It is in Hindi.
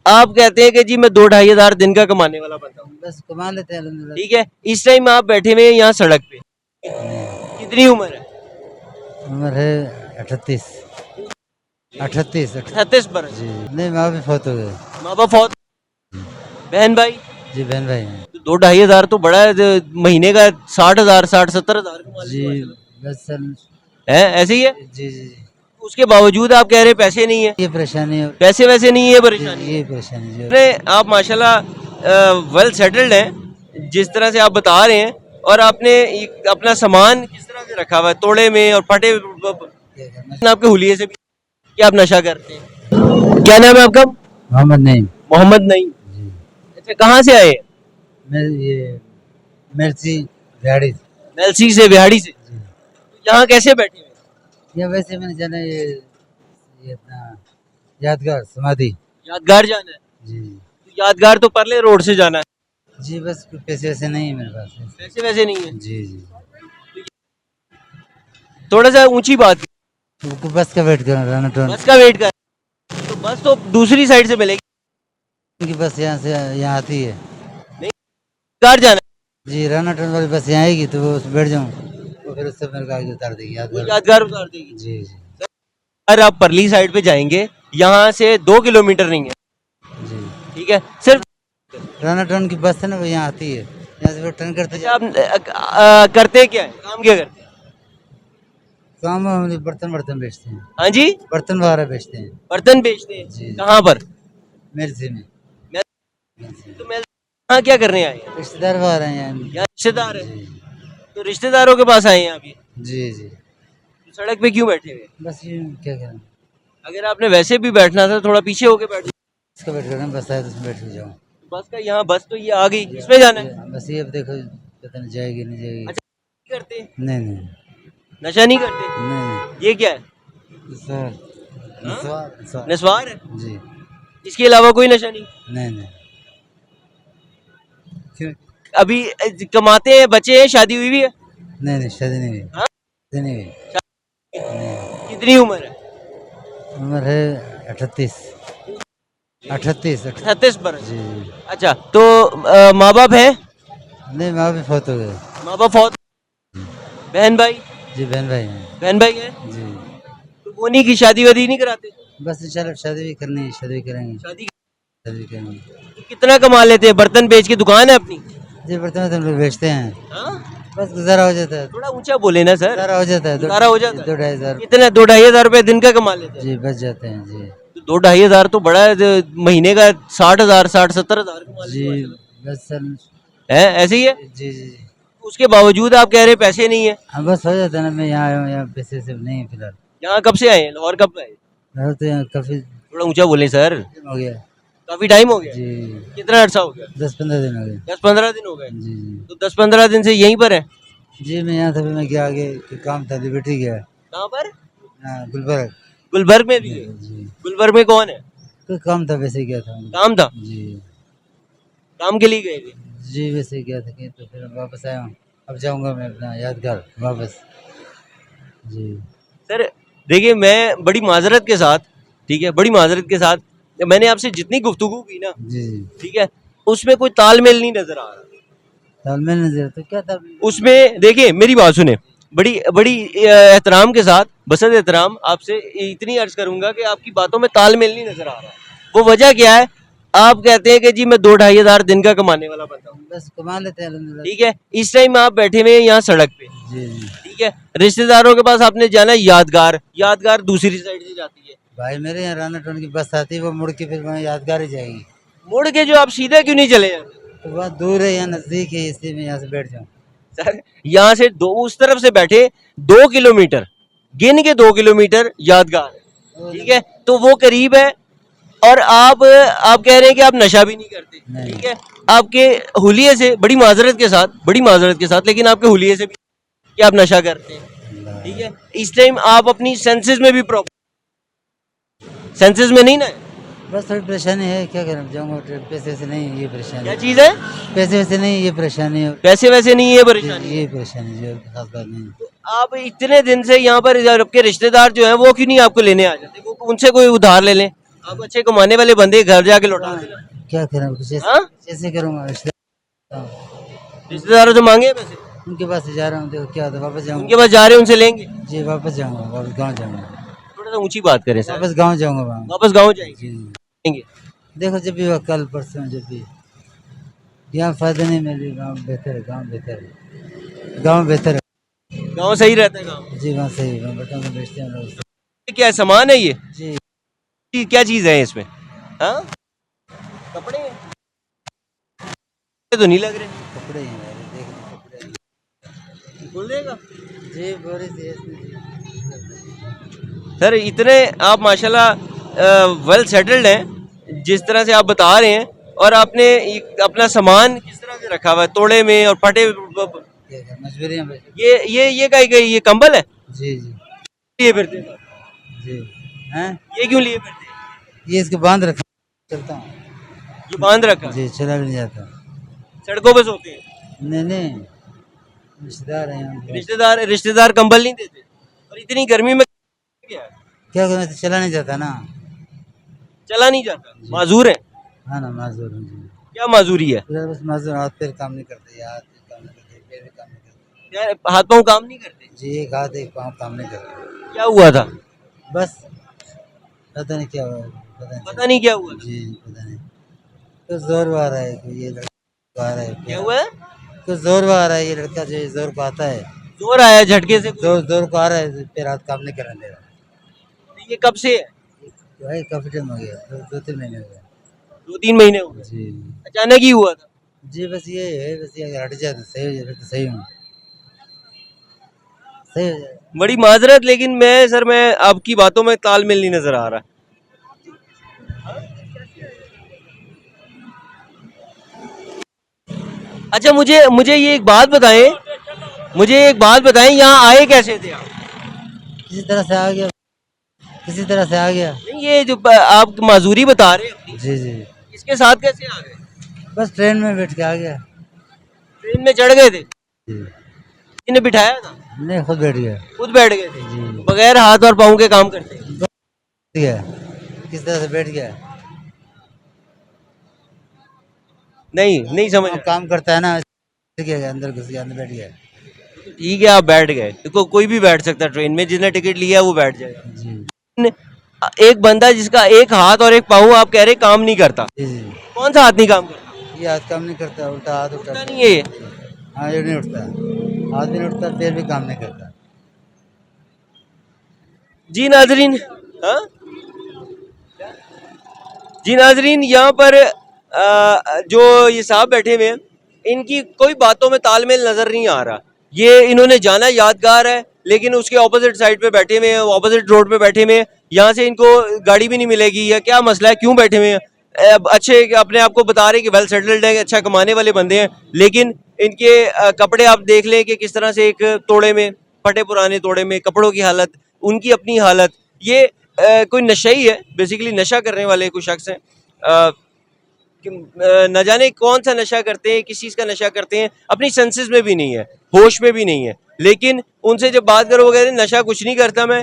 आप कहते हैं कि जी मैं 2-2.5 हज़ार दिन का कमाने वाला बंदा हूँ, बस कमा लेते हैं अल्हम्दुलिल्लाह। ठीक है। इस टाइम आप बैठे हुए हैं यहाँ सड़क पे, कितनी उम्र है? उम्र है 38 38 38 बरस। जी। नहीं, माँ भी फौत हो गए। माँ बाप फौत, बहन भाई? जी, बहन भाई हैं। तो 2-2.5 हज़ार तो बड़ा है, महीने का 60 हज़ार 60-70 हज़ार कमा जी, लेते माशाल्लाह। बस सर। है ऐसे ही है? जी, जी, जी। उसके बावजूद आप कह रहे हैं पैसे नहीं है, ये परेशानी है। पैसे वैसे नहीं है, जी, परेशानी है। ये परेशानी जो अरे आप माशाल्लाह वेल सेटल्ड हैं, जिस तरह से आप बता रहे हैं, और आपने अपना सामान किस तरह से रखा हुआ है, तोड़े में और फटे क्या करना। आपके हुलिये से भी कि आप नशा करते हैं। क्या नाम है आपका? मोहम्मद नहीं। मोहम्मद नईम। जी। अच्छा, कहाँ से आए? मैं ये मिर्ची गाड़ी। एलसी से, बिहाड़ी से। जी। यहाँ कैसे बैठे हुए? ये वैसे मैंने जाना ये अपना यादगार समाधि। यादगार जाना है? जी। तो यादगार तो परले रोड से जाना है, जी, बस कोई पैसे वैसे नहीं है मेरे पास। पैसे वैसे नहीं है। जी, जी। थोड़ा सा ऊंची बात, तो बस का वेट कर रहा हूँ, राना टोन बस का वेट कर, तो बस तो दूसरी साइड से मिलेगी, की बस यहाँ से यहाँ आती है। नहीं यादगार जाना जी, राना टोन वाली बस यहाँ आएगी तो वो उस बैठ जाऊँ तो फिर उससे मेरे को आगे उतार देगी है, वो यादगार। यादगार उतार देगी। जी, जी, अगर आप परली साइड पे जाएंगे, यहाँ से 2 किलोमीटर नहीं है, जी। ठीक है सिर्फ। राना टोन की बस है ना, वो यहाँ आती है, यहाँ से वो टर्न करते अच्छा, आप करते क्या है, काम क्या करते हैं? काम हम बर्तन बर्तन बेचते हैं। हाँ जी, बर्तन वगैरह बेचते हैं। बर्तन बेचते हैं। जी। कहाँ पर? मिर्ची में। मैं मिर्ची। तो मैं यहाँ क्या करने आए हैं? रिश्तेदार वगैरह हैं यहाँ। यहाँ रिश्तेदार है, जी, तो रिश्तेदारों के पास आए हैं अभी, जी, जी। तो सड़क पे क्यों बैठे हुए हैं? बस ये क्या करें, अगर आपने वैसे भी बैठना था, थोड़ा पीछे होके बैठ जाओ। इसका वेट कर रहे हैं, बस आए तो उसमें बैठ के जाऊँ। बस का यहाँ, बस तो ये आ गई, इसमें जाना है। बस ये अब देखो पता नहीं जाएगी नहीं जाएगी। अच्छा, नहीं करते, नहीं, नहीं, नशा नहीं करते, नहीं, ये क्या है? सर नस्वार नस्वार। नस्वार है, जी। इसके अलावा कोई नशा नहीं? नहीं, नहीं। क्यों? अभी कमाते हैं, बच्चे हैं, शादी हुई भी है? नहीं, नहीं, शादी नहीं हुई। हाँ? शादी नहीं हुई। नहीं। कितनी उम्र है? उम्र है 38 38 38 बरस। जी, जी। अच्छा, तो माँ बाप है? नहीं, माँ भी फौत हो गए। माँ बाप फौत, बहन भाई? जी, बहन भाई हैं। बहन भाई है, जी। तो वो नहीं की शादी वादी नहीं कराते? बस इंशाल्लाह शादी भी करनी है, शादी भी करेंगे। शादी शादी भी करेंगे। तो कितना कमा लेते हैं? बर्तन बेच के दुकान है अपनी? जी, बर्तन तो हम लोग बेचते हैं, हाँ? बस गुजारा हो जाता है। थोड़ा ऊंचा बोले ना सर। गुजारा हो जाता है। गुजारा हो जाता है। 2-2.5 हज़ार। कितना? 2-2.5 हज़ार रुपए दिन का कमा लेते हैं? जी, बच जाते हैं। जी, तो 2-2.5 हज़ार तो बड़ा है, महीने का 60 हज़ार 60-70 हज़ार कमा लेते जी, हैं माशाल्लाह। बस सर। है ऐसे ही है? जी, जी, जी। उसके बावजूद आप कह रहे हैं पैसे नहीं है। हाँ, बस हो जाता है ना, मैं यहाँ आया हूँ, यहाँ पैसे से नहीं है फिलहाल। यहाँ कब से आए हैं? लाहौर कब आए? मैं तो यहाँ काफी थोड़ा ऊंचा बोले सर। हो गया। काफी टाइम हो गया? जी, कितना अर्सा हो गया? 10-15 दिन हो गए। 10-15 दिन हो गए? जी, जी। तो 10-15 दिन से यहीं पर है? जी, मैं यहाँ था, फिर मैं गया आगे, कोई काम था, लिबर्टी गया। कहाँ पर? हाँ, गुलबर्ग। गुलबर्ग में भी जी, है? जी। गुलबर्ग में कौन है? कोई काम था, वैसे ही गया था। काम था? जी, काम के लिए गए थे? जी, वैसे ही गया था कहीं, तो फिर वापस आया हूँ। अब जाऊँगा मैं अपना यादगार वापस। जी, सर देखिए, मैं बड़ी माजरत के साथ, ठीक है, बड़ी माजरत के साथ, मैंने आपसे जितनी गुफ्तगू की ना, जी, जी। ठीक है, उसमें कोई तालमेल नहीं नजर आ रहा। तालमेल नजर तो क्या था? उसमें देखिए, मेरी बात सुने, बड़ी बड़ी एहतराम के साथ, बसत एहतराम आपसे इतनी अर्ज करूंगा कि आपकी बातों में तालमेल नहीं नजर आ रहा। वो वजह क्या है? आप कहते हैं कि जी मैं 2-2.5 हज़ार दिन का कमाने वाला बंदा हूँ, बस कमा लेते हैं अल्हम्दुलिल्लाह। ठीक है। इस टाइम आप बैठे हुए हैं यहाँ सड़क पे, जी, जी। ठीक है। रिश्तेदारों के पास आपने जाना है, यादगार, यादगार दूसरी साइड से जाती है। भाई मेरे यहाँ राना टोन की बस आती है, वो मुड़ के फिर वहाँ यादगार ही जाएगी। मुड़ के जो आप सीधा क्यों नहीं चले जाते? तो वहाँ दूर है, यहाँ नजदीक है, इसलिए मैं यहाँ से बैठ जाऊँ। सर यहाँ से दो, उस तरफ से बैठे 2 किलोमीटर, गिन के 2 किलोमीटर यादगार है, ठीक है, तो वो करीब है। और आप कह रहे हैं कि आप नशा भी नहीं करते, नहीं। ठीक है। आपके हुलिये से, बड़ी माजरत के साथ, बड़ी माजरत के साथ, लेकिन आपके हुलिये से भी कि आप नशा करते हैं, ठीक है। इस टाइम आप अपनी सेंसेस में भी प्रॉब्लम, सेंसेस में नहीं ना है? बस थोड़ी परेशानी है, क्या करें, जाऊँगा पैसे वैसे नहीं है, ये परेशानी क्या है। चीज़ है? पैसे वैसे नहीं है, ये परेशानी है। पैसे वैसे नहीं है, परेशानी है। ये परेशानी है, और खास बात नहीं है। तो आप इतने दिन से यहाँ पर, आपके रिश्तेदार जो हैं वो क्यों नहीं आपको लेने आ जाते? वो उनसे कोई उधार ले लें, आप अच्छे कमाने वाले बंदे घर जाके लौटा देना। क्या करूँ, कुछ हाँ? कैसे करूँगा? रिश्तेदारों से मांगे पैसे, उनके पास से जा रहा हूँ, देखो क्या होता है, वापस उनके जाऊँगा। पास जा रहे हैं उनसे लेंगे। जी वापस जाऊँगा, वापस गाँव जाऊँगा, थोड़ा सा ऊंची बात करें सर। वापस गाँव जाऊँगा वहाँ। वापस गाँव जाएंगे। जी लेंगे। देखो जब भी हुआ, कल परसों जब भी, यहाँ फायदा नहीं, मेरे गाँव बेहतर है, गाँव बेहतर है, गाँव बेहतर है। गाँव सही रहता है गाँव। जी वहाँ सही, वहाँ बर्तन को बेचते हैं लोग। ये क्या है, सामान है ये? जी ये क्या चीज है इसमें? हाँ, कपड़े हैं? ये तो नहीं लग रहे। कपड़े हैं मेरे, देख लो कपड़े हैं। खोल देगा जी बोरी से इसमें जी। सर। इतने आप माशाल्लाह वेल सेटल्ड हैं जिस तरह से आप बता रहे हैं, और आपने अपना सामान किस तरह से रखा हुआ है, तोड़े में और फटे। क्या क्या मजबूरी है भाई। ये कहीं गई, ये कंबल है? जी जी लिए फिरते हैं? जी। हैं, ये क्यों लिए फिरते हैं? ये इसको बांध रखा, चलता हूँ। ये बांध रखा, जी चला भी नहीं जाता। सड़कों पे सोते हैं। नहीं नहीं, रिश्तेदार हैं यहाँ के। रिश्तेदार कंबल नहीं देते, और इतनी गर्मी में क्या है? क्या करें, तो चला नहीं जाता ना। चला नहीं जाता, माजूर है। हाँ ना, माजूर हूँ जी। क्या माजूरी है? पूरा बस माजूर, हाथ पैर काम नहीं करते, हाथ पैर काम नहीं करते, पैर भी काम नहीं करते। यार हाथ पाँव काम नहीं करते? जी एक हाथ एक पाँव काम नहीं करते। क्या हुआ था? बस पता नहीं क्या हुआ, पता नहीं क्या हुआ था। जी पता नहीं, कुछ जोर आ रहा है कि ये लड़का आ रहा है, क्या हुआ है? कुछ जोर आ रहा है, ये लड़का जो है जोर को आता है, जोर आया झटके से? जोर जोर को आ रहा है, फिर हाथ काम नहीं करने दे रहा। ये कब से है? भाई काफी टाइम हो गया, दो तीन महीने हो गए। 2-3 महीने हो गए। जी अचानक ही हुआ था? जी बस ये है, बस ये अगर हट जाए तो सही हो जाए, फिर तो सही हूँ, सही हो जाए। बड़ी माजरत, लेकिन मैं आपकी बातों में तालमेल नहीं नजर आ रहा। अच्छा, मुझे मुझे ये एक बात बताएं, यहाँ आए कैसे थे आप? किसी तरह से आ गया, किसी तरह से आ गया। नहीं, ये जो आप माजूरी बता रहे हैं अपनी, जी जी इसके साथ कैसे आ गए? बस ट्रेन में बैठ के आ गया। ट्रेन में चढ़ गए थे? जी किसने बिठाया था? नहीं, खुद बैठ गया। खुद बैठ गए थे? जी बगैर हाथ और पाँव के काम करते हैं? बैठ गया, किस तरह से बैठ गया। नहीं, नहीं समझ वो आया। काम करता है ना, बैठ गया, अंदर घुस गया, अंदर बैठ गया। ठीक है, आप बैठ गए, देखो कोई भी बैठ सकता है ट्रेन में, जिसने टिकट लिया है वो बैठ जाएगा। जी एक बंदा जिसका एक हाथ और एक पाँव आप कह रहे काम नहीं करता, जी जी, कौन सा हाथ नहीं काम करता? ये हाथ काम नहीं करता, उल्टा हाथ उल्टा उठता नहीं है ये? हाँ ये नहीं उठता, हाथ भी नहीं उठता, पैर भी काम नहीं करता। जी नाजरीन, हाँ जी नाजरीन, यहाँ पर जो ये साहब बैठे हुए हैं, इनकी कोई बातों में तालमेल नजर नहीं आ रहा। ये इन्होंने जाना यादगार है, लेकिन उसके ऑपोजिट साइड पे बैठे हुए हैं, ऑपोजिट रोड पे बैठे हुए हैं, यहाँ से इनको गाड़ी भी नहीं मिलेगी, या क्या मसला है, क्यों बैठे हुए हैं? अच्छे अपने आप को बता रहे कि वेल सेटल्ड है, अच्छा कमाने वाले बंदे हैं, लेकिन इनके कपड़े आप देख लें कि किस तरह से, एक तोड़े में, फटे पुराने तोड़े में कपड़ों की हालत, उनकी अपनी हालत। ये कोई नशा ही है, बेसिकली नशा करने वाले कुछ शख्स हैं। न जाने कौन सा नशा करते हैं, किस चीज़ का नशा करते हैं, अपनी सेंसेस में भी नहीं है, होश में भी नहीं है, लेकिन उनसे जब बात करो वो कहते हैं नशा कुछ नहीं करता मैं।